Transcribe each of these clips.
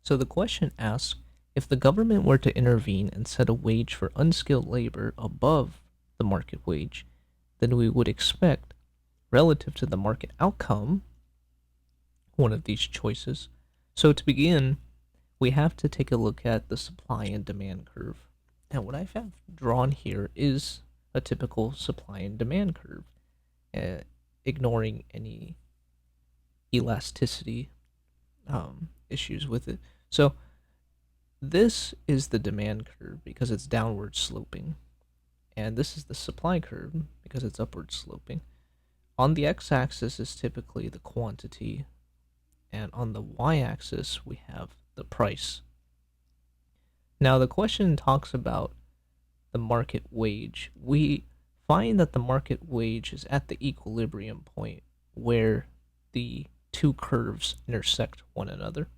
So the question asks, if the government were to intervene and set a wage for unskilled labor above the market wage, then we would expect, relative to the market outcome, one of these choices. So to begin, we have to take a look at the supply and demand curve. And what I have drawn here is a typical supply and demand curve, uh, ignoring any elasticity issues with it. So this is the demand curve because it's downward sloping, and this is the supply curve because it's upward sloping. On the x-axis is typically the quantity, and on the y-axis we have the price. Now the question talks about the market wage. We find that the market wage is at the equilibrium point where the two curves intersect one another.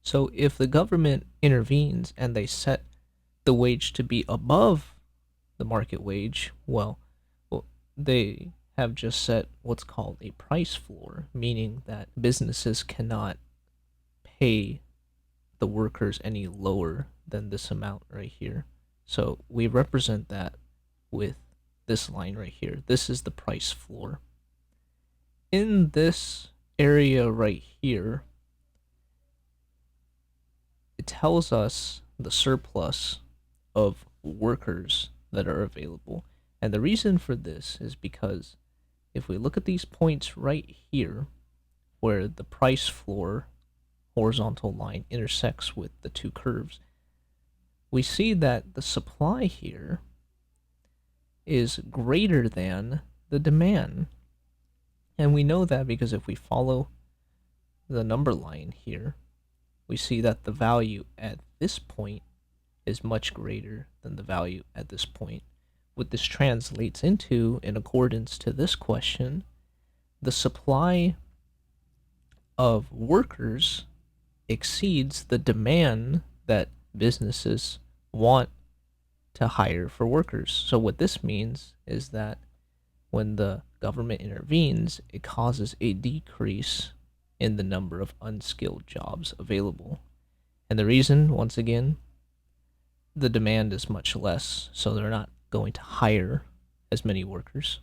So if the government intervenes and they set the wage to be above the market wage, well, they have just set what's called a price floor, meaning that businesses cannot pay the workers any lower than this amount right here. So we represent that with this line right here. This is the price floor. In this area right here, it tells us the surplus of workers that are available. And the reason for this is because if we look at these points right here, where the price floor horizontal line intersects with the two curves, we see that the supply here is greater than the demand. And we know that because if we follow the number line here, we see that the value at this point is much greater than the value at this point. What this translates into, in accordance to this question, the supply of workers exceeds the demand that businesses want to hire for workers. So what this means is that when the government intervenes, it causes a decrease in the number of unskilled jobs available. And the reason, once again, the demand is much less, so they're not going to hire as many workers.